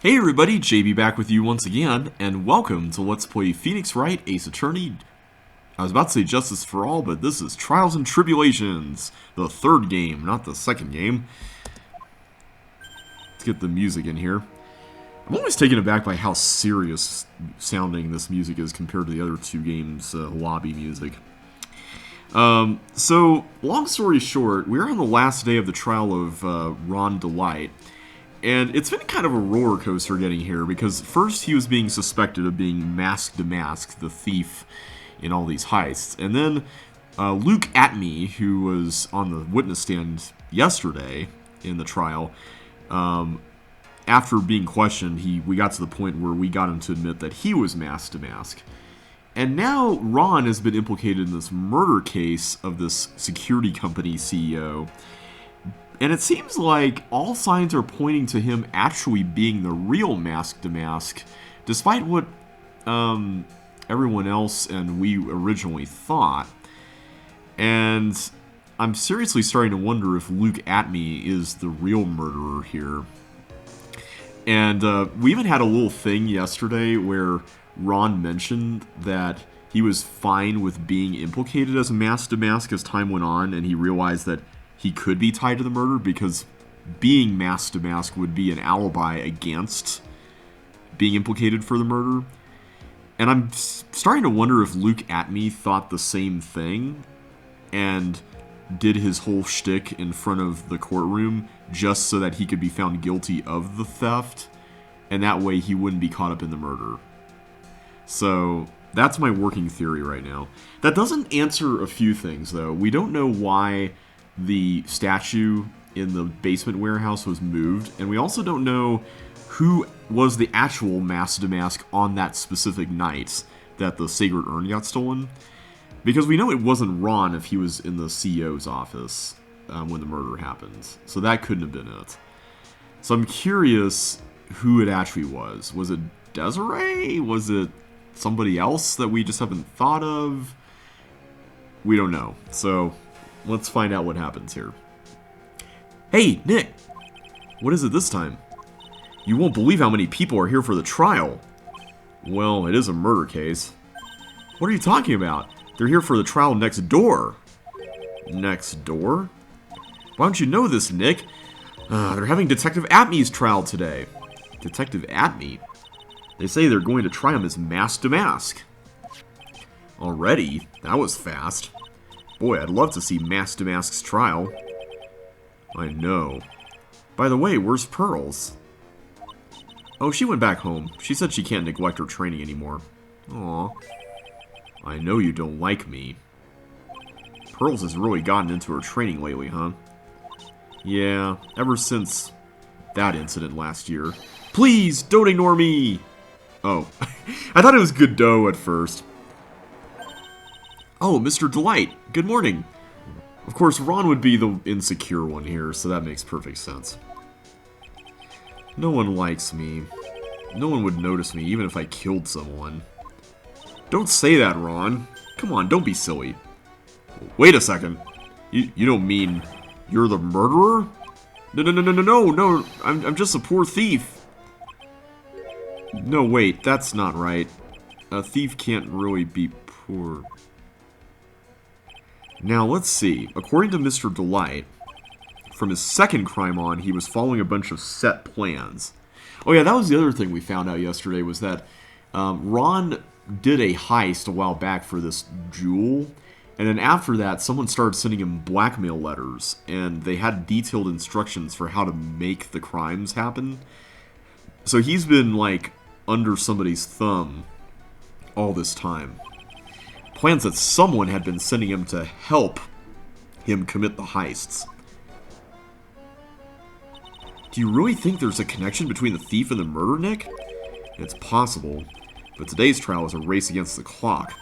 Hey everybody, JB back with you once again, and welcome to Let's Play Phoenix Wright Ace Attorney. I was about to say Justice for All, but this is Trials and Tribulations, the third game, not the second game. Let's get the music in here. I'm always taken aback by how serious sounding this music is compared to the other two games' lobby music. So, long story short, we're on the last day of the trial of Ron Delight. And it's been kind of a roller coaster getting here, because first he was being suspected of being Mask to Mask, the thief in all these heists. And then Luke Atme, who was on the witness stand yesterday in the trial, after being questioned, we got to the point where we got him to admit that he was Mask to Mask. And now Ron has been implicated in this murder case of this security company CEO. And it seems like all signs are pointing to him actually being the real Mask to Mask, despite what everyone else and we originally thought. And I'm seriously starting to wonder if Luke Atme is the real murderer here. And we even had a little thing yesterday where Ron mentioned that he was fine with being implicated as a Mask to Mask as time went on, and he realized that he could be tied to the murder because being Mask to Mask would be an alibi against being implicated for the murder. And I'm starting to wonder if Luke Atme thought the same thing and did his whole shtick in front of the courtroom just so that he could be found guilty of the theft, and that way he wouldn't be caught up in the murder. So that's my working theory right now. That doesn't answer a few things, though. We don't know why the statue in the basement warehouse was moved, and we also don't know who was the actual Mask to Mask on that specific night that the sacred urn got stolen, because we know it wasn't Ron if he was in the CEO's office when the murder happened, so that couldn't have been it. So I'm curious who it actually was. Was it Desiree? Was it somebody else that we just haven't thought of? We don't know, so let's find out what happens here. Hey, Nick! What is it this time? You won't believe how many people are here for the trial. Well, it is a murder case. What are you talking about? They're here for the trial next door. Next door? Why don't you know this, Nick? They're having Detective Atme's trial today. Detective Atme? They say they're going to try him as Mask to Mask. Already? That was fast. Boy, I'd love to see Mask to Mask's trial. I know. By the way, where's Pearls? Oh, she went back home. She said she can't neglect her training anymore. Aw. I know you don't like me. Pearls has really gotten into her training lately, huh? Yeah, ever since that incident last year. Please, don't ignore me! Oh, I thought it was Godot at first. Oh, Mr. Delight, good morning. Of course, Ron would be the insecure one here, so that makes perfect sense. No one likes me. No one would notice me, even if I killed someone. Don't say that, Ron. Come on, don't be silly. Wait a second. You don't mean you're the murderer? No, I'm just a poor thief. No, wait, that's not right. A thief can't really be poor. Now, let's see. According to Mr. Delight, from his second crime on, he was following a bunch of set plans. Oh yeah, that was the other thing we found out yesterday, was that Ron did a heist a while back for this jewel, and then after that, someone started sending him blackmail letters, and they had detailed instructions for how to make the crimes happen. So he's been, like, under somebody's thumb all this time. Plans that someone had been sending him to help him commit the heists. Do you really think there's a connection between the thief and the murder, Nick? It's possible, but today's trial is a race against the clock.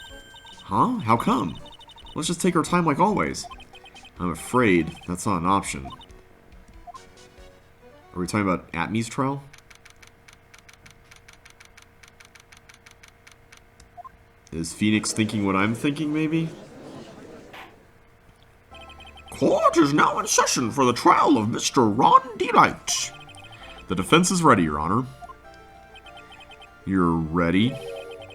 Huh? How come? Let's just take our time like always. I'm afraid that's not an option. Are we talking about Atme's trial? Is Phoenix thinking what I'm thinking, maybe? Court is now in session for the trial of Mr. Ron Delight. The defense is ready, Your Honor. You're ready?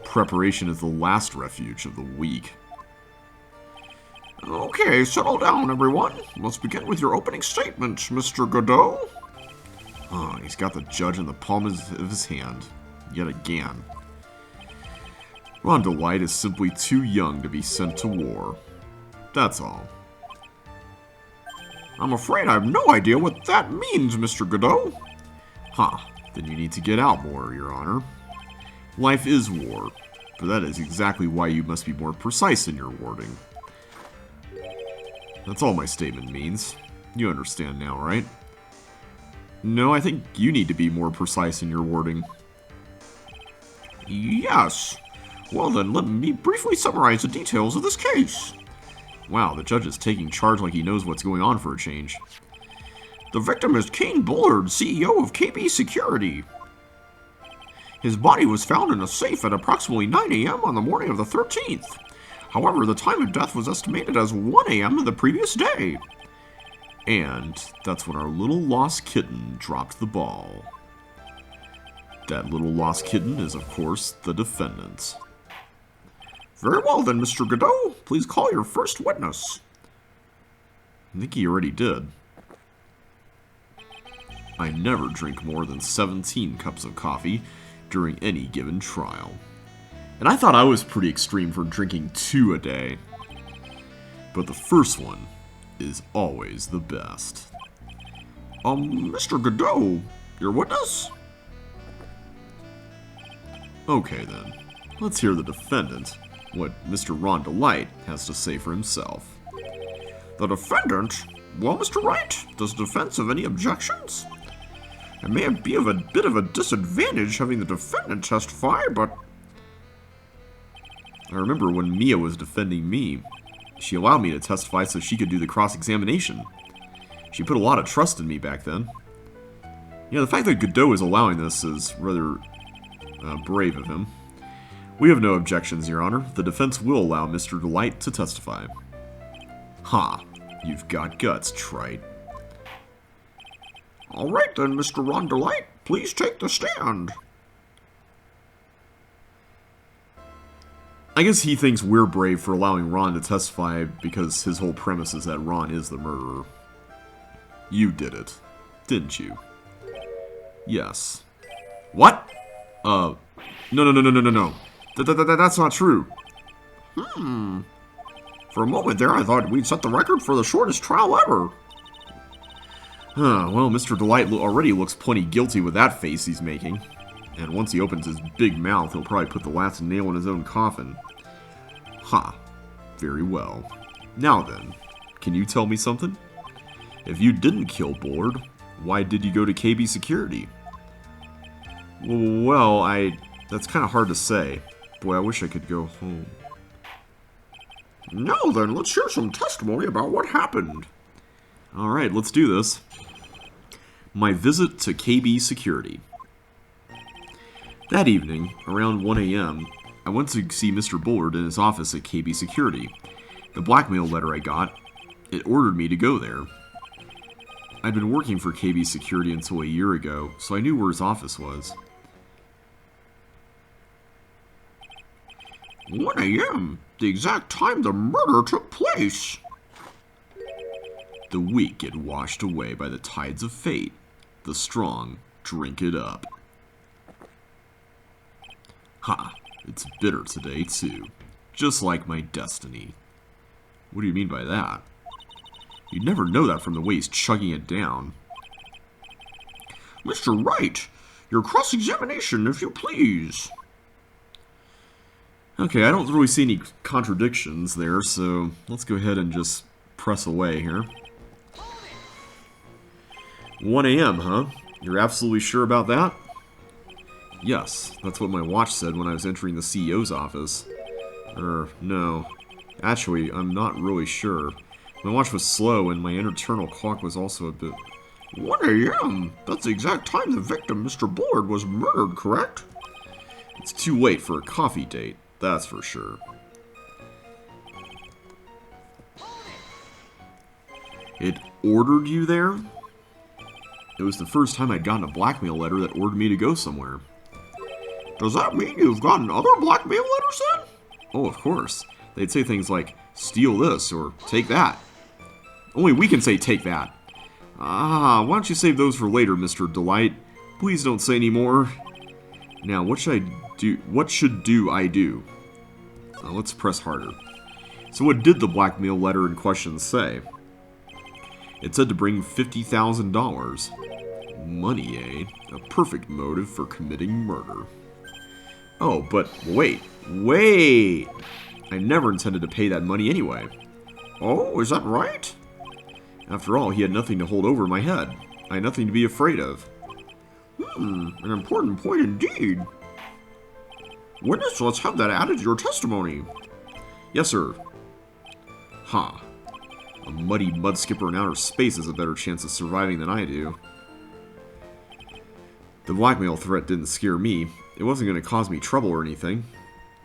Preparation is the last refuge of the weak. Okay, settle down, everyone. Let's begin with your opening statement, Mr. Godot. Oh, he's got the judge in the palm of his hand. Yet again. Ron Delight is simply too young to be sent to war. That's all. I'm afraid I have no idea what that means, Mr. Godot. Then you need to get out more, Your Honor. Life is war, but that is exactly why you must be more precise in your wording. That's all my statement means. You understand now, right? No, I think you need to be more precise in your wording. Yes. Well then, let me briefly summarize the details of this case. Wow, the judge is taking charge like he knows what's going on for a change. The victim is Kane Bullard, CEO of KB Security. His body was found in a safe at approximately 9 a.m. on the morning of the 13th. However, the time of death was estimated as 1 a.m. of the previous day. And that's when our little lost kitten dropped the ball. That little lost kitten is, of course, the defendant. Very well then, Mr. Godot. Please call your first witness. I think he already did. I never drink more than 17 cups of coffee during any given trial. And I thought I was pretty extreme for drinking 2 a day. But the first one is always the best. Mr. Godot, your witness? Okay then, let's hear the defendant, what Mr. Ron Delight has to say for himself. The defendant? Well, Mr. Wright, does the defense have any objections? It may be of a bit of a disadvantage having the defendant testify, but... I remember when Mia was defending me. She allowed me to testify so she could do the cross-examination. She put a lot of trust in me back then. Yeah, the fact that Godot is allowing this is rather brave of him. We have no objections, Your Honor. The defense will allow Mr. Delight to testify. You've got guts, Trite. All right then, Mr. Ron Delight, please take the stand. I guess he thinks we're brave for allowing Ron to testify because his whole premise is that Ron is the murderer. You did it, didn't you? Yes. What? No. That's not true. For a moment there, I thought we'd set the record for the shortest trial ever. Well, Mr. Delight already looks plenty guilty with that face he's making. And once he opens his big mouth, he'll probably put the last nail in his own coffin. Very well. Now then, can you tell me something? If you didn't kill Bullard, why did you go to KB Security? Well, that's kind of hard to say. Boy, I wish I could go home. Now then, let's hear some testimony about what happened. Alright, let's do this. My visit to KB Security. That evening, around 1 a.m., I went to see Mr. Bullard in his office at KB Security. The blackmail letter I got, it ordered me to go there. I'd been working for KB Security until a year ago, so I knew where his office was. 1 a.m., the exact time the murder took place. The weak get washed away by the tides of fate. The strong drink it up. It's bitter today, too. Just like my destiny. What do you mean by that? You'd never know that from the way he's chugging it down. Mr. Wright, your cross-examination, if you please. Okay, I don't really see any contradictions there, so let's go ahead and just press away here. 1 a.m., huh? You're absolutely sure about that? Yes, that's what my watch said when I was entering the CEO's office. No. Actually, I'm not really sure. My watch was slow, and my internal clock was also a bit... 1 a.m.? That's the exact time the victim, Mr. Bullard, was murdered, correct? It's too late for a coffee date, that's for sure. It ordered you there? It was the first time I'd gotten a blackmail letter that ordered me to go somewhere. Does that mean you've gotten other blackmail letters in? Oh, of course. They'd say things like, steal this, or take that. Only we can say take that. Ah, why don't you save those for later, Mr. Delight? Please don't say any more. Now, what should I do? What should I do? Let's press harder. So what did the blackmail letter in question say? It said to bring $50,000. Money, eh? A perfect motive for committing murder. Oh, but wait. I never intended to pay that money anyway. Oh, is that right? After all, he had nothing to hold over my head. I had nothing to be afraid of. An important point indeed. Witness, let's have that added to your testimony. Yes, sir. Ha. A muddy mud skipper in outer space has a better chance of surviving than I do. The blackmail threat didn't scare me. It wasn't going to cause me trouble or anything.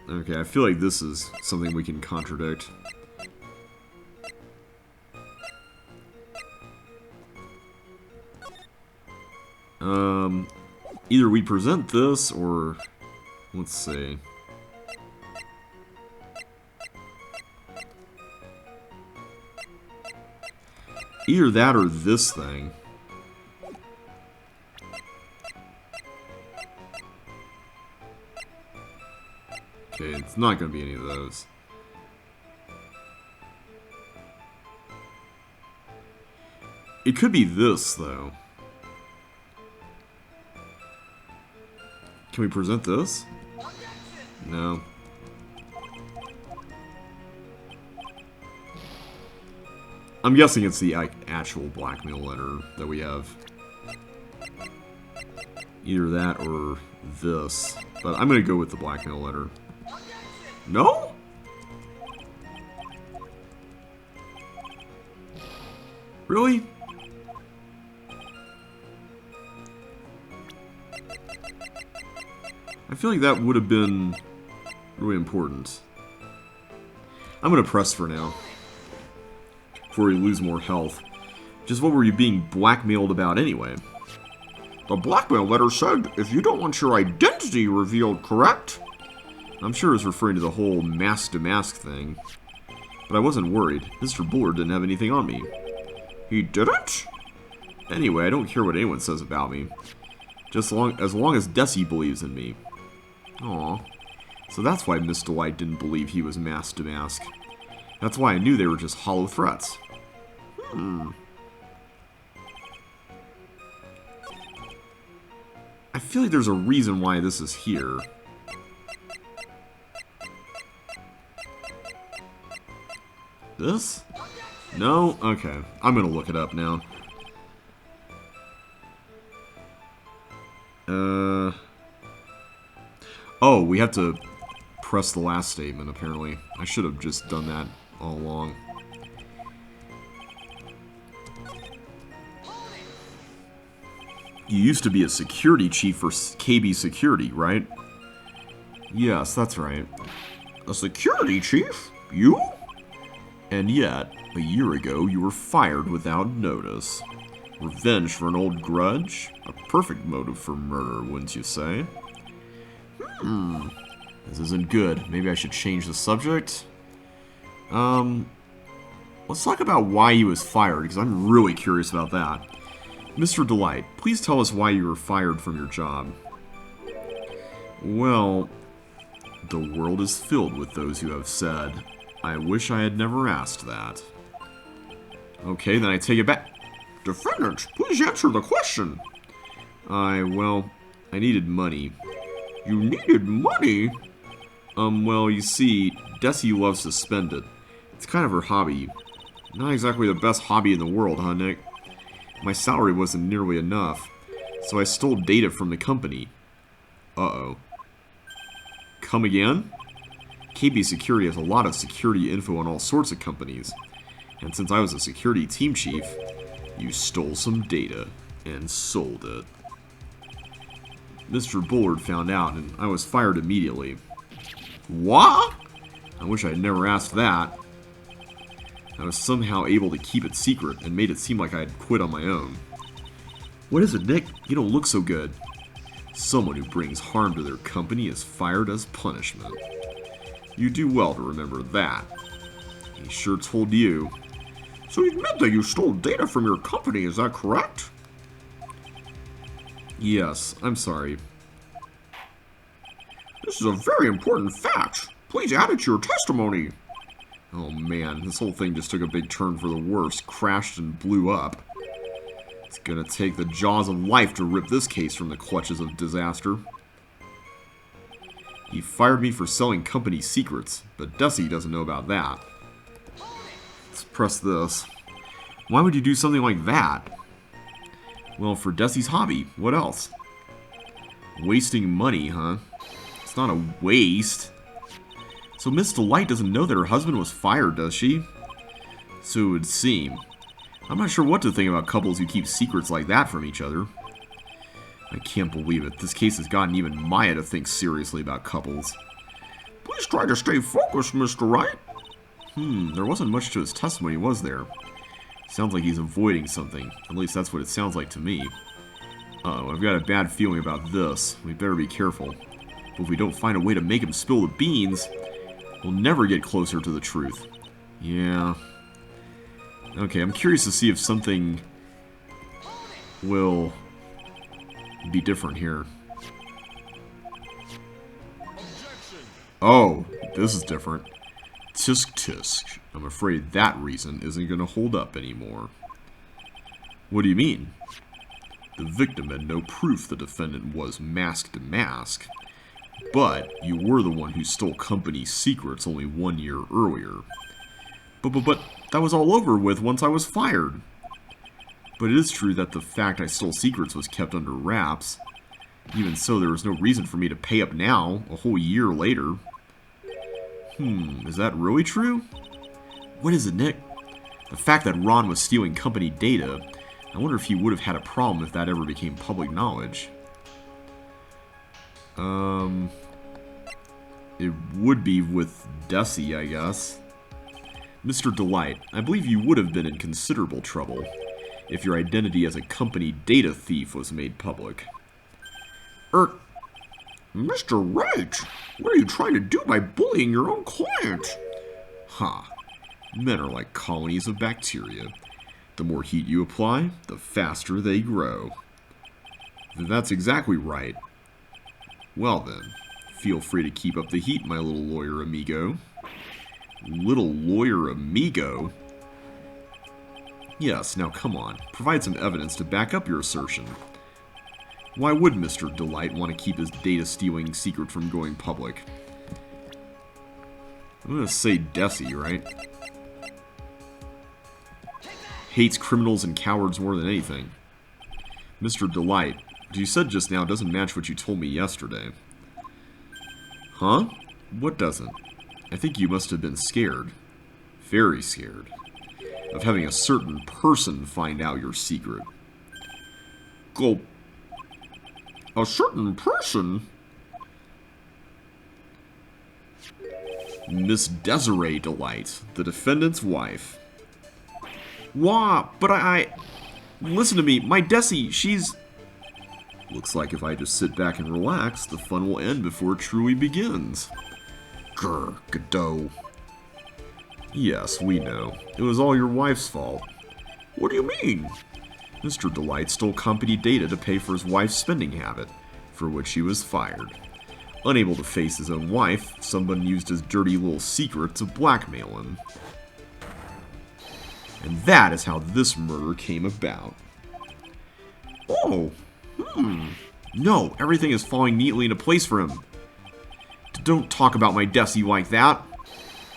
Okay, I feel like this is something we can contradict. Either we present this or... let's see. Either that or this thing. Okay, it's not going to be any of those. It could be this, though. Can we present this? No. I'm guessing it's the actual blackmail letter that we have. Either that or this. But I'm going to go with the blackmail letter. No? Really? I feel like that would have been really important. I'm going to press for now. Before we lose more health. Just what were you being blackmailed about anyway? The blackmail letter said, if you don't want your identity revealed, correct? I'm sure it was referring to the whole mask-to-mask thing. But I wasn't worried. Mr. Bullard didn't have anything on me. He didn't? Anyway, I don't care what anyone says about me. Just as long as Desi believes in me. Aw. So that's why Miss Delight didn't believe he was mask-to-mask. That's why I knew they were just hollow threats. I feel like there's a reason why this is here. This? No? Okay. I'm gonna look it up now. Oh, we have to press the last statement, apparently. I should have just done that all along. You used to be a security chief for KB Security, right? Yes, that's right. A security chief? You? And yet, a year ago, you were fired without notice. Revenge for an old grudge? A perfect motive for murder, wouldn't you say? This isn't good. Maybe I should change the subject? Let's talk about why he was fired, because I'm really curious about that. Mr. Delight, please tell us why you were fired from your job. Well, the world is filled with those who have said, I wish I had never asked that. Okay, then I take it back. Defendant, please answer the question. Well, I needed money. You needed money? Well, you see, Desi loves to spend it. It's kind of her hobby. Not exactly the best hobby in the world, huh, Nick? My salary wasn't nearly enough, so I stole data from the company. Uh-oh. Come again? KB Security has a lot of security info on all sorts of companies. And since I was a security team chief, you stole some data and sold it. Mr. Bullard found out, and I was fired immediately. What? I wish I'd never asked that. I was somehow able to keep it secret and made it seem like I had quit on my own. What is it, Nick? You don't look so good. Someone who brings harm to their company is fired as punishment. You do well to remember that. He sure told you. So you admit that you stole data from your company, is that correct? Yes, I'm sorry. This is a very important fact. Please add it to your testimony. Oh man, this whole thing just took a big turn for the worse, crashed and blew up. It's gonna take the jaws of life to rip this case from the clutches of disaster. He fired me for selling company secrets, but Desi doesn't know about that. Let's press this. Why would you do something like that? Well, for Desi's hobby. What else? Wasting money, huh? It's not a waste. So Miss Delight doesn't know that her husband was fired, does she? So it would seem. I'm not sure what to think about couples who keep secrets like that from each other. I can't believe it. This case has gotten even Maya to think seriously about couples. Please try to stay focused, Mr. Wright. There wasn't much to his testimony, was there? Sounds like he's avoiding something. At least that's what it sounds like to me. Uh-oh, I've got a bad feeling about this. We better be careful. But if we don't find a way to make him spill the beans, we'll never get closer to the truth. Yeah. Okay, I'm curious to see if something will be different here. Oh, this is different. Tisk tisk. I'm afraid that reason isn't going to hold up anymore. What do you mean? The victim had no proof the defendant was mask to mask. But you were the one who stole company secrets only 1 year earlier. But that was all over with once I was fired. But it is true that the fact I stole secrets was kept under wraps. Even so, there was no reason for me to pay up now, a whole year later. Is that really true? What is it, Nick? The fact that Ron was stealing company data, I wonder if he would have had a problem if that ever became public knowledge. It would be with Desi, I guess. Mr. Delight, I believe you would have been in considerable trouble if your identity as a company data thief was made public. Mr. Wright, what are you trying to do by bullying your own client? Ha! Men are like colonies of bacteria. The more heat you apply, the faster they grow. That's exactly right. Well then, feel free to keep up the heat, my little lawyer amigo. Little lawyer amigo? Yes, now come on. Provide some evidence to back up your assertion. Why would Mr. Delight want to keep his data-stealing secret from going public? I'm gonna say Desi, right? Hates criminals and cowards more than anything. Mr. Delight, what you said just now doesn't match what you told me yesterday. Huh? What doesn't? I think you must have been scared. Very scared. Of having a certain person find out your secret. Go. A certain person? Miss Desiree Delight, the defendant's wife. Wah, but I... Listen to me, my Desi, she's... Looks like if I just sit back and relax, the fun will end before it truly begins. Grr, Godot. Yes, we know. It was all your wife's fault. What do you mean? Mr. Delight stole company data to pay for his wife's spending habit, for which he was fired. Unable to face his own wife, someone used his dirty little secret to blackmail him. And that is how this murder came about. Oh, No, everything is falling neatly into place for him. Don't talk about my Desi like that,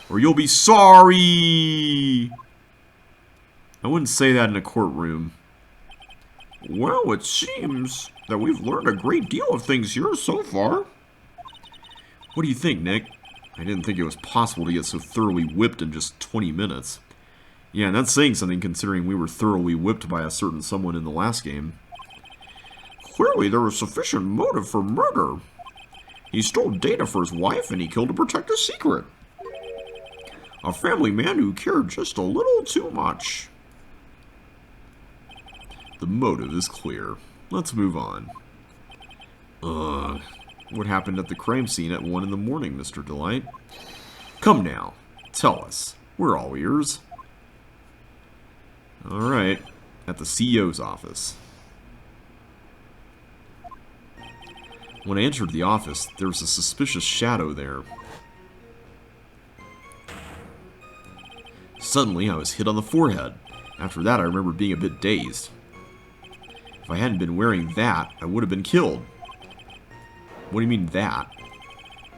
or you'll be sorry! I wouldn't say that in a courtroom. Well, it seems that we've learned a great deal of things here so far. What do you think, Nick? I didn't think it was possible to get so thoroughly whipped in just 20 minutes. Yeah, and that's saying something considering we were thoroughly whipped by a certain someone in the last game. Clearly, there was sufficient motive for murder. He stole data for his wife and he killed to protect a secret. A family man who cared just a little too much. The motive is clear. Let's move on. Ugh. What happened at the crime scene at 1 in the morning, Mr. Delight? Come now, tell us. We're all ears. Alright, at the CEO's office. When I entered the office, there was a suspicious shadow there. Suddenly, I was hit on the forehead. After that, I remember being a bit dazed. If I hadn't been wearing that, I would have been killed. What do you mean, that?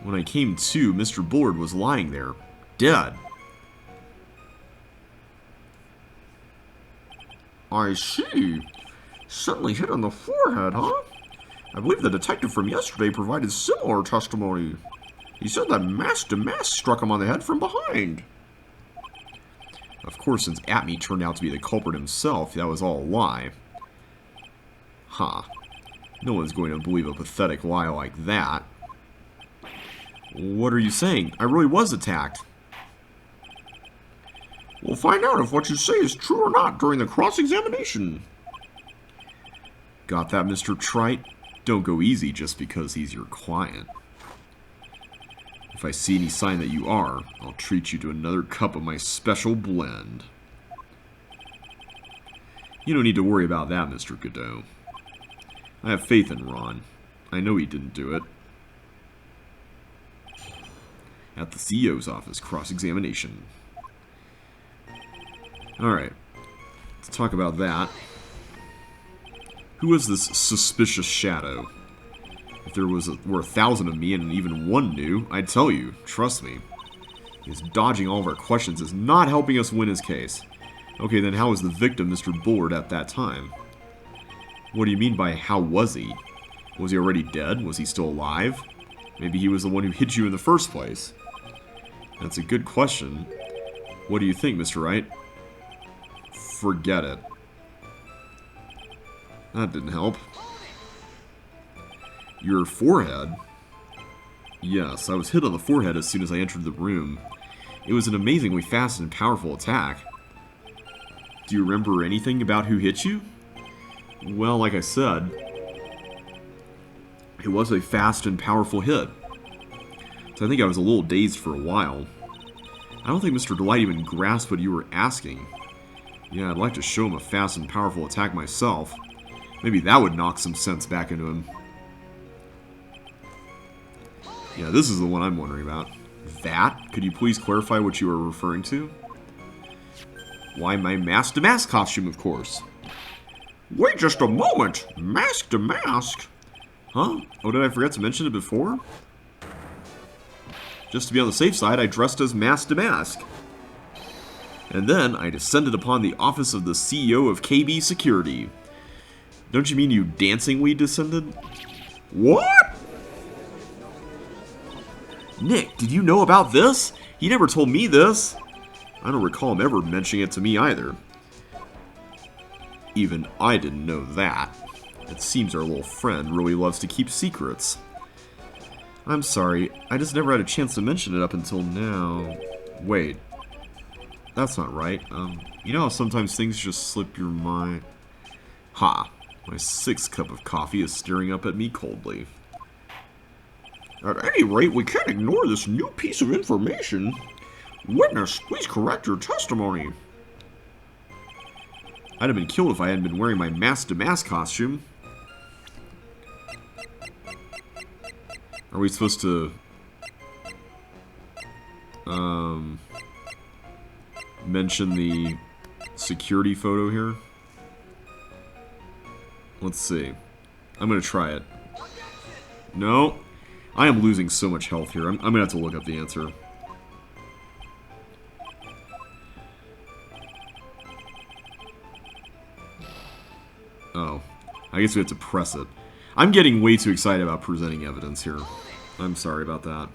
When I came to, Mr. Bullard was lying there, dead. I see. Suddenly hit on the forehead, huh? I believe the detective from yesterday provided similar testimony. He said that mask to mask struck him on the head from behind. Of course, since Atme turned out to be the culprit himself, that was all a lie. Huh. No one's going to believe a pathetic lie like that. What are you saying? I really was attacked. We'll find out if what you say is true or not during the cross-examination. Got that, Mr. Trite? Don't go easy just because he's your client. If I see any sign that you are, I'll treat you to another cup of my special blend. You don't need to worry about that, Mr. Godot. I have faith in Ron. I know he didn't do it. At the CEO's office, cross-examination. Alright, let's talk about that. Who is this suspicious shadow? If there were 1,000 of me and even one knew, I'd tell you, trust me. His dodging all of our questions is not helping us win his case. Okay, then how was the victim Mr. Bullard at that time? What do you mean by how was he? Was he already dead? Was he still alive? Maybe he was the one who hit you in the first place. That's a good question. What do you think, Mr. Wright? Forget it. That didn't help. Your forehead? Yes, I was hit on the forehead as soon as I entered the room. It was an amazingly fast and powerful attack. Do you remember anything about who hit you? Well, like I said, it was a fast and powerful hit. So I think I was a little dazed for a while. I don't think Mr. Delight even grasped what you were asking. Yeah, I'd like to show him a fast and powerful attack myself. Maybe that would knock some sense back into him. Yeah, this is the one I'm wondering about. That? Could you please clarify what you are referring to? Why, my mask to mask costume, of course. Wait just a moment! Mask to mask? Huh? Oh, did I forget to mention it before? Just to be on the safe side, I dressed as mask to mask. And then I descended upon the office of the CEO of KB Security. Don't you mean you dancingly descended? What? Nick, did you know about this? He never told me this. I don't recall him ever mentioning it to me either. Even I didn't know that. It seems our little friend really loves to keep secrets. I'm sorry, I just never had a chance to mention it up until now. Wait. That's not right. You know how sometimes things just slip your mind? Ha! My 6th cup of coffee is staring up at me coldly. At any rate, we can't ignore this new piece of information. Witness, please correct your testimony. I'd have been killed if I hadn't been wearing my mask-to-mask costume. Are we supposed to... mention the security photo here? Let's see. I'm gonna try it. No. I am losing so much health here. I'm gonna have to look up the answer. Oh. I guess we have to press it. I'm getting way too excited about presenting evidence here. I'm sorry about that.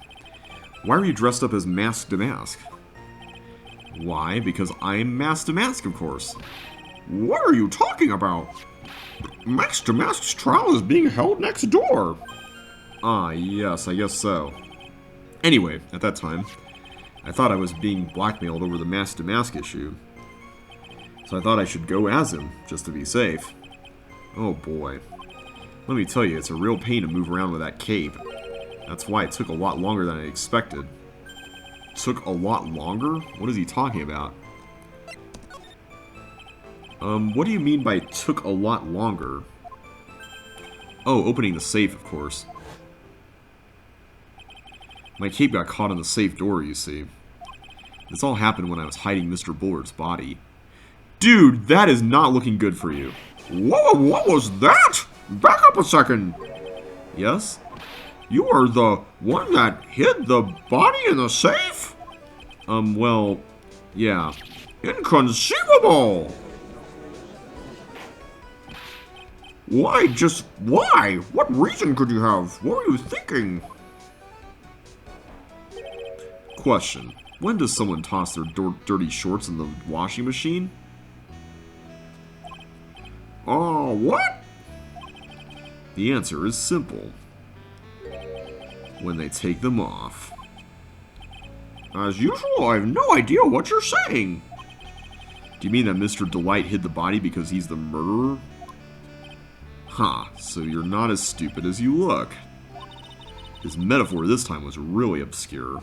Why are you dressed up as mask to mask? Why? Because I'm mask to mask, of course. What are you talking about? Mask to Mask's trial is being held next door. Ah, yes, I guess so. Anyway, at that time, I thought I was being blackmailed over the mask to mask issue. So I thought I should go as him, just to be safe. Oh boy. Let me tell you, it's a real pain to move around with that cape. That's why it took a lot longer than I expected. Took a lot longer? What is he talking about? What do you mean by took a lot longer? Oh, opening the safe, of course. My cape got caught in the safe door, you see. This all happened when I was hiding Mr. Bullard's body. Dude, that is not looking good for you. Whoa, what was that? Back up a second. Yes? You are the one that hid the body in the safe? Well, yeah. Inconceivable! Why, just why? What reason could you have? What were you thinking? Question. When does someone toss their dirty shorts in the washing machine? What? The answer is simple. When they take them off. As usual, I have no idea what you're saying. Do you mean that Mr. Delight hid the body because he's the murderer? Huh, so you're not as stupid as you look. His metaphor this time was really obscure.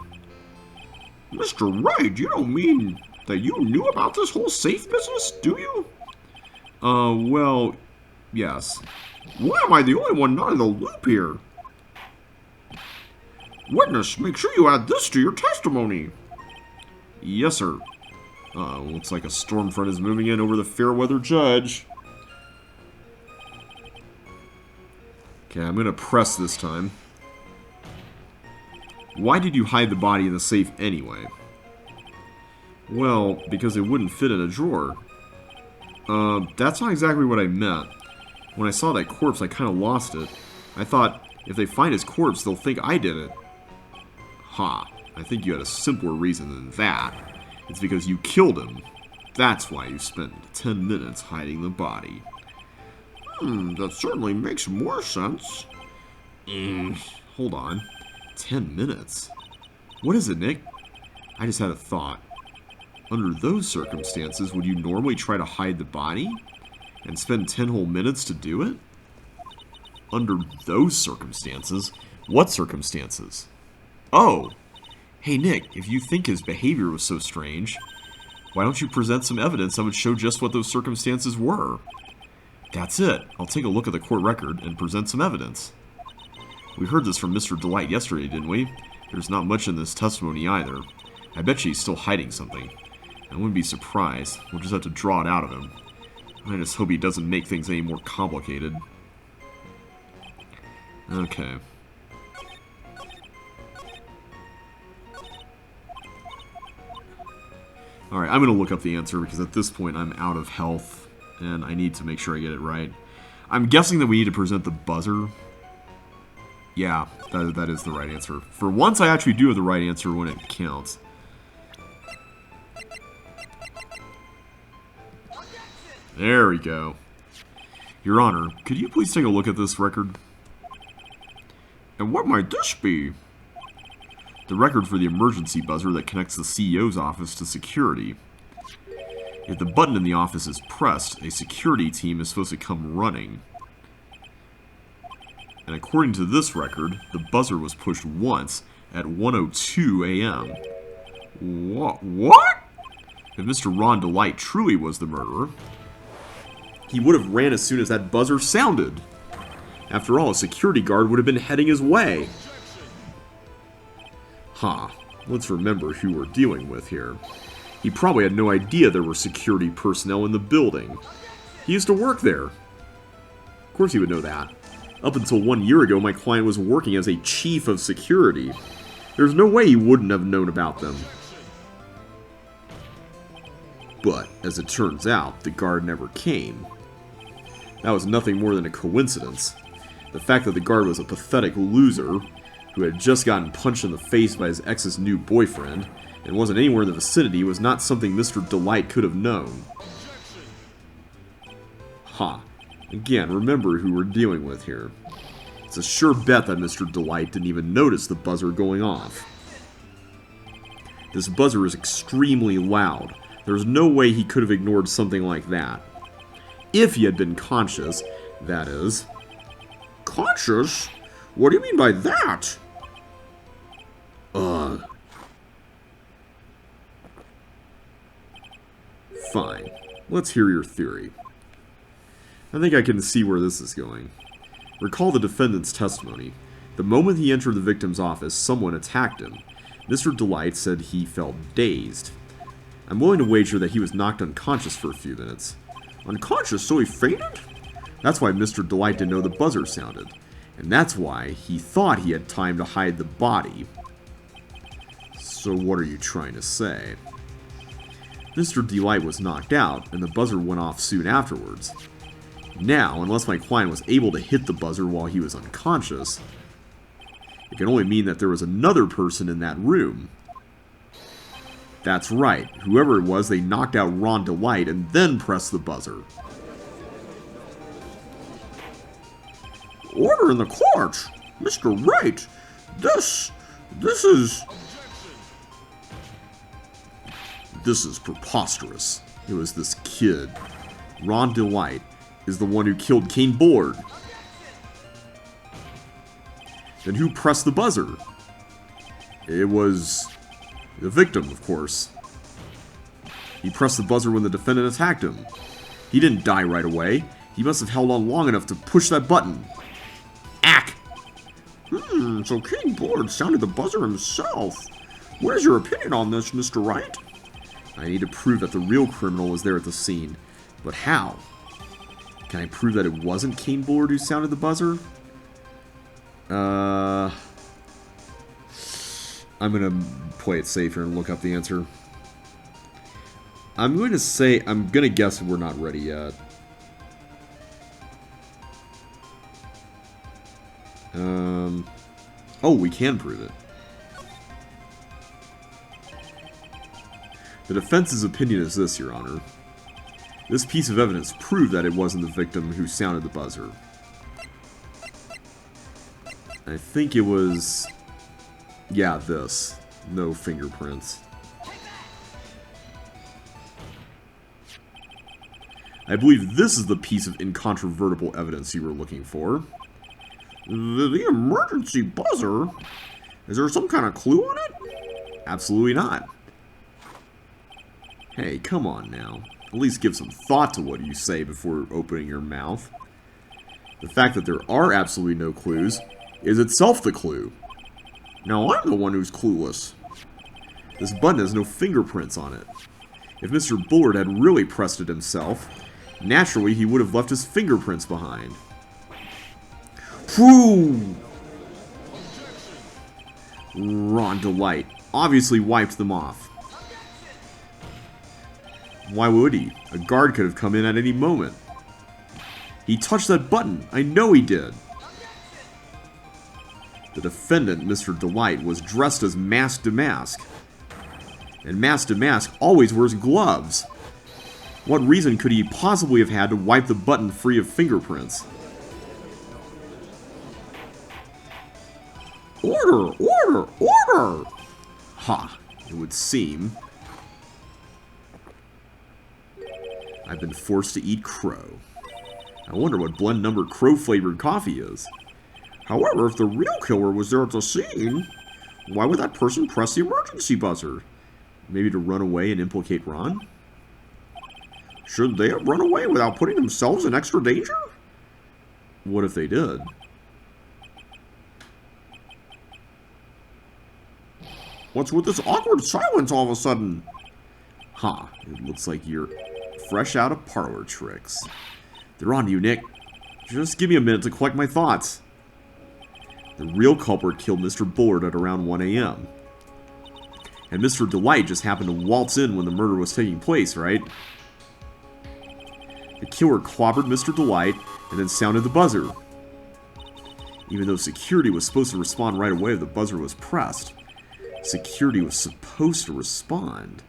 Mr. Wright, you don't mean that you knew about this whole safe business, do you? Well, yes. Why am I the only one not in the loop here? Witness, make sure you add this to your testimony. Yes, sir. Looks like a storm front is moving in over the fair-weather judge. Okay, I'm gonna press this time. Why did you hide the body in the safe anyway? Well, because it wouldn't fit in a drawer. That's not exactly what I meant. When I saw that corpse, I kind of lost it. I thought, if they find his corpse, they'll think I did it. Ha, I think you had a simpler reason than that. It's because you killed him. That's why you spent 10 minutes hiding the body. That certainly makes more sense. Hold on. 10 minutes? What is it, Nick? I just had a thought. Under those circumstances, would you normally try to hide the body? And spend 10 whole minutes to do it? Under those circumstances? What circumstances? Oh! Hey, Nick, if you think his behavior was so strange, why don't you present some evidence that would show just what those circumstances were? That's it. I'll take a look at the court record and present some evidence. We heard this from Mr. Delight yesterday, didn't we? There's not much in this testimony either. I bet you he's still hiding something. I wouldn't be surprised. We'll just have to draw it out of him. I just hope he doesn't make things any more complicated. Okay. Alright, I'm going to look up the answer because at this point I'm out of health and I need to make sure I get it right. I'm guessing that we need to present the buzzer. Yeah, that is the right answer. For once I actually do have the right answer when it counts. There we go. Your Honor, could you please take a look at this record? And what might this be? The record for the emergency buzzer that connects the CEO's office to security. If the button in the office is pressed, a security team is supposed to come running. And according to this record, the buzzer was pushed once at 1:02 a.m. What? If Mr. Ron Delight truly was the murderer, he would have ran as soon as that buzzer sounded. After all, a security guard would have been heading his way. Let's remember who we're dealing with here. He probably had no idea there were security personnel in the building. He used to work there. Of course he would know that. Up until 1 year ago, my client was working as a chief of security. There's no way he wouldn't have known about them. But, as it turns out, the guard never came. That was nothing more than a coincidence. The fact that the guard was a pathetic loser who had just gotten punched in the face by his ex's new boyfriend and wasn't anywhere in the vicinity was not something Mr. Delight could have known. Again, remember who we're dealing with here. It's a sure bet that Mr. Delight didn't even notice the buzzer going off. This buzzer is extremely loud. There's no way he could have ignored something like that. If he had been conscious, that is. Conscious? What do you mean by that? Fine. Let's hear your theory. I think I can see where this is going. Recall the defendant's testimony. The moment he entered the victim's office, someone attacked him. Mr. Delight said he felt dazed. I'm willing to wager that he was knocked unconscious for a few minutes. Unconscious, so he fainted? That's why Mr. Delight didn't know the buzzer sounded. And that's why he thought he had time to hide the body. So what are you trying to say? Mr. Delight was knocked out, and the buzzer went off soon afterwards. Now, unless my client was able to hit the buzzer while he was unconscious, it can only mean that there was another person in that room. That's right. Whoever it was, they knocked out Ron Delight and then pressed the buzzer. Order in the court! Mr. Wright! This is... This is preposterous. It was this kid. Ron Delight is the one who killed Kane Bullard. Then who pressed the buzzer? It was the victim, of course. He pressed the buzzer when the defendant attacked him. He didn't die right away. He must have held on long enough to push that button. Ack! So Kane Bullard sounded the buzzer himself. What is your opinion on this, Mr. Wright? I need to prove that the real criminal was there at the scene. But how? Can I prove that it wasn't Kane Bullard who sounded the buzzer? I'm gonna play it safe here and look up the answer. I'm gonna guess we're not ready yet. Oh, we can prove it. The defense's opinion is this, Your Honor. This piece of evidence proved that it wasn't the victim who sounded the buzzer. I think it was... yeah, this. No fingerprints. I believe this is the piece of incontrovertible evidence you were looking for. The emergency buzzer? Is there some kind of clue on it? Absolutely not. Hey, come on now. At least give some thought to what you say before opening your mouth. The fact that there are absolutely no clues is itself the clue. Now I'm the one who's clueless. This button has no fingerprints on it. If Mr. Bullard had really pressed it himself, naturally he would have left his fingerprints behind. Phew! Ron Delight obviously wiped them off. Why would he? A guard could have come in at any moment. He touched that button. I know he did. The defendant, Mr. Delight, was dressed as Mask to Mask. And Mask to Mask always wears gloves. What reason could he possibly have had to wipe the button free of fingerprints? Order! Order! Order! Ha! It would seem I've been forced to eat crow. I wonder what blend number crow flavored coffee is. However, if the real killer was there at the scene, why would that person press the emergency buzzer? Maybe to run away and implicate Ron? Should they have run away without putting themselves in extra danger? What if they did? What's with this awkward silence all of a sudden? Huh, it looks like you're fresh out of parlor tricks. They're on to you, Nick. Just give me a minute to collect my thoughts. The real culprit killed Mr. Bullard at around 1 a.m. And Mr. Delight just happened to waltz in when the murder was taking place, right? The killer clobbered Mr. Delight and then sounded the buzzer. Even though security was supposed to respond right away if the buzzer was pressed, security was supposed to respond.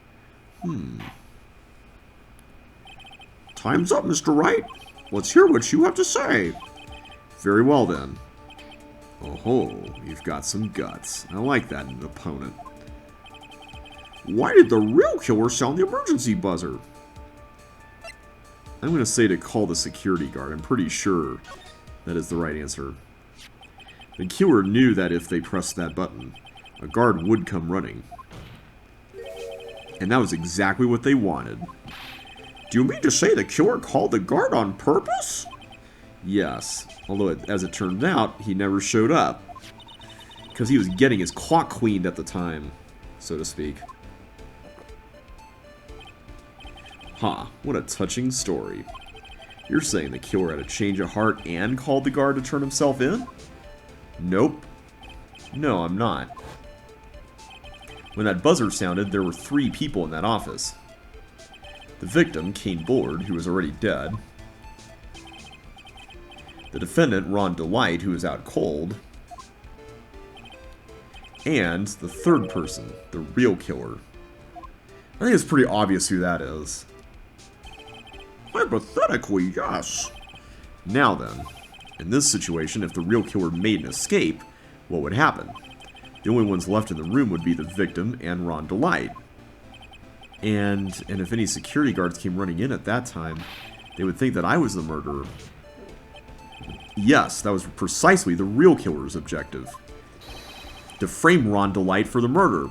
Time's up, Mr. Wright. Let's hear what you have to say. Very well, then. Oh, you've got some guts. I like that in an opponent. Why did the real killer sound the emergency buzzer? I'm going to say to call the security guard. I'm pretty sure that is the right answer. The killer knew that if they pressed that button, a guard would come running. And that was exactly what they wanted. Do you mean to say the killer called the guard on purpose? Yes, although as it turned out, he never showed up. Because he was getting his clock cleaned at the time, so to speak. Ha, what a touching story. You're saying the killer had a change of heart and called the guard to turn himself in? Nope. No, I'm not. When that buzzer sounded, there were 3 people in that office. The victim, Kane Bullard, who was already dead. The defendant, Ron Delight, who was out cold. And the third person, the real killer. I think it's pretty obvious who that is. Hypothetically, yes. Now then, in this situation, if the real killer made an escape, what would happen? The only ones left in the room would be the victim and Ron Delight. And if any security guards came running in at that time, they would think that I was the murderer. Yes, that was precisely the real killer's objective. To frame Ron Delight for the murder.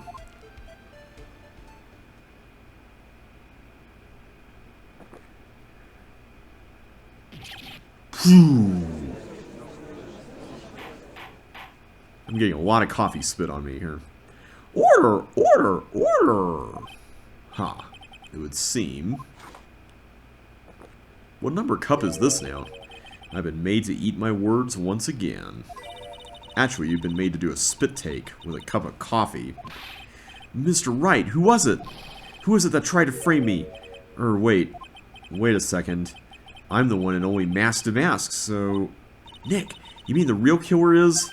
I'm getting a lot of coffee spit on me here. Order! Order! Order! Ha. It would seem. What number cup is this now? I've been made to eat my words once again. Actually, you've been made to do a spit take with a cup of coffee. Mr. Wright, who was it? Who was it that tried to frame me? Wait a second. I'm the one and only mask to mask, so... Nick, you mean the real killer is?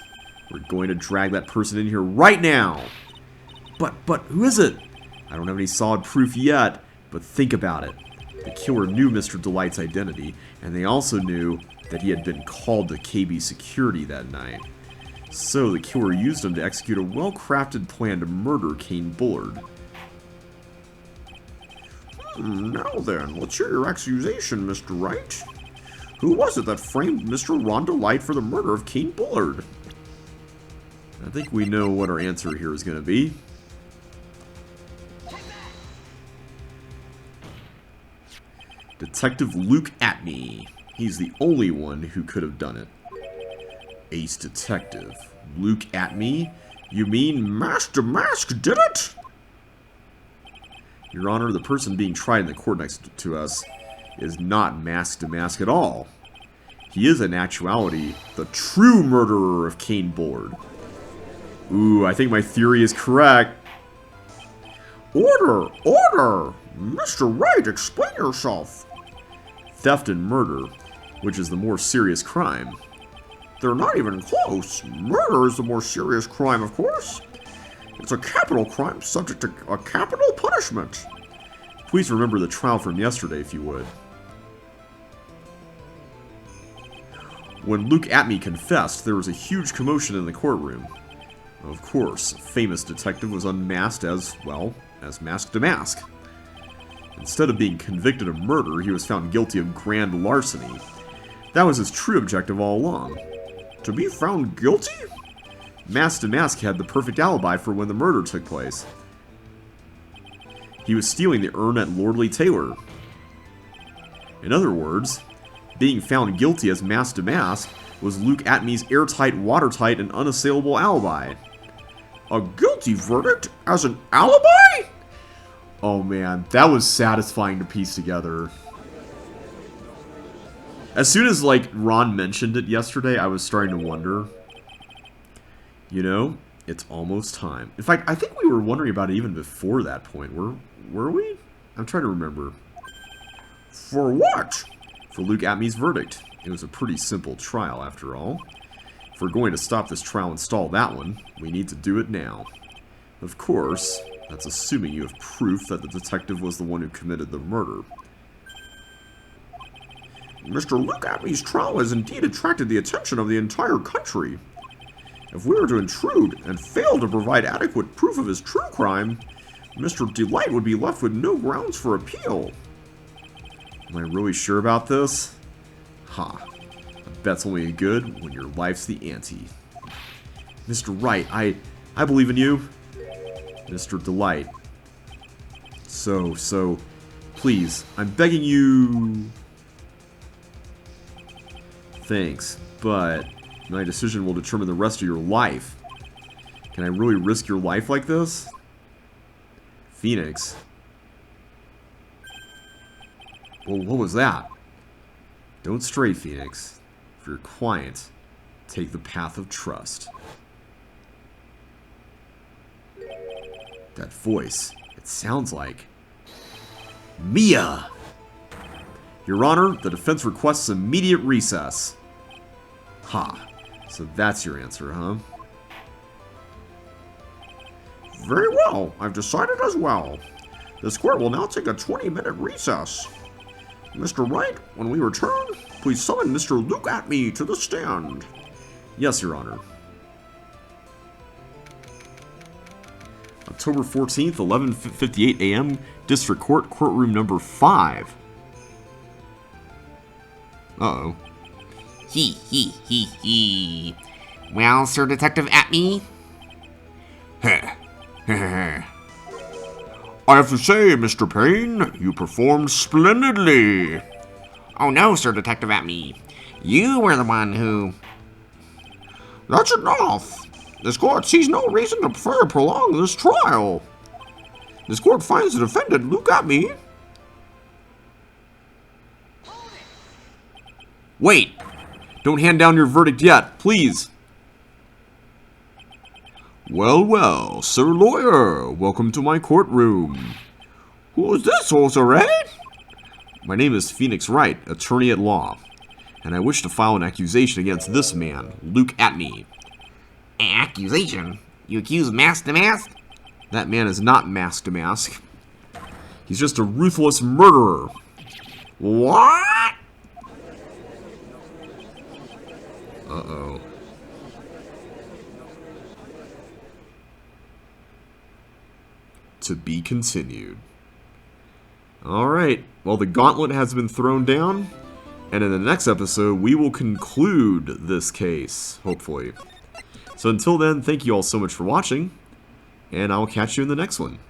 We're going to drag that person in here right now! But who is it? I don't have any solid proof yet, but think about it. The killer knew Mr. Delight's identity, and they also knew that he had been called to KB security that night. So the killer used him to execute a well-crafted plan to murder Kane Bullard. Now then, let's hear your accusation, Mr. Wright. Who was it that framed Mr. Ron Delight for the murder of Kane Bullard? I think we know what our answer here is going to be. Detective Luke Atney. He's the only one who could have done it. Ace Detective. Luke Atney? You mean Mask to Mask did it? Your Honor, the person being tried in the court next to us is not Mask to Mask at all. He is, in actuality, the true murderer of Kane Bullard. Ooh, I think my theory is correct. Order! Order! Mr. Wright, explain yourself. Theft and murder, which is the more serious crime. They're not even close. Murder is the more serious crime, of course. It's a capital crime subject to a capital punishment. Please remember the trial from yesterday, if you would. When Luke Atney confessed, there was a huge commotion in the courtroom. Of course, a famous detective was unmasked as, well, as mask to mask. Instead of being convicted of murder, he was found guilty of grand larceny. That was his true objective all along. To be found guilty? Mask to Mask had the perfect alibi for when the murder took place. He was stealing the urn at Lordly Taylor. In other words, being found guilty as Mask to Mask was Luke Atney's airtight, watertight, and unassailable alibi. A guilty verdict as an alibi? Oh man, that was satisfying to piece together. As soon as, like, Ron mentioned it yesterday, I was starting to wonder. You know, it's almost time. In fact, I think we were wondering about it even before that point. Were we? I'm trying to remember. For what? For Luke Atney's verdict. It was a pretty simple trial, after all. If we're going to stop this trial and stall that one, we need to do it now. Of course, that's assuming you have proof that the detective was the one who committed the murder. Mr. Luke Atney's trial has indeed attracted the attention of the entire country. If we were to intrude and fail to provide adequate proof of his true crime, Mr. Delight would be left with no grounds for appeal. Am I really sure about this? Ha. A bet's only good when your life's the ante. Mr. Wright, I believe in you. Mr. Delight. So, please, I'm begging you... Thanks, but my decision will determine the rest of your life. Can I really risk your life like this? Phoenix. Well, what was that? Don't stray, Phoenix. If you're quiet, take the path of trust. That voice, it sounds like... Mia! Your Honor, the defense requests immediate recess. Ha. So that's your answer, huh? Very well. I've decided as well. This court will now take a 20-minute recess. Mr. Wright, when we return, please summon Mr. Luke Atme to the stand. Yes, Your Honor. October 14th, 11:58 a.m., District Court, Courtroom Number 5. Uh-oh. He. Well, Sir Detective Atme? I have to say, Mr. Payne, you performed splendidly. Oh no, Sir Detective Atme. You were the one who... That's enough. This court sees no reason to further prolong this trial. This court finds the defendant, Luke Atme. Wait! Don't hand down your verdict yet, please! Well, Sir Lawyer, welcome to my courtroom. Who is this, Jose? My name is Phoenix Wright, attorney at law, and I wish to file an accusation against this man, Luke Atme. Accusation? You accuse Mask to Mask? That man is not Mask to Mask. He's just a ruthless murderer. What? Uh-oh. To be continued. Alright, well, the gauntlet has been thrown down, and in the next episode, we will conclude this case, hopefully. So until then, thank you all so much for watching, and I'll catch you in the next one.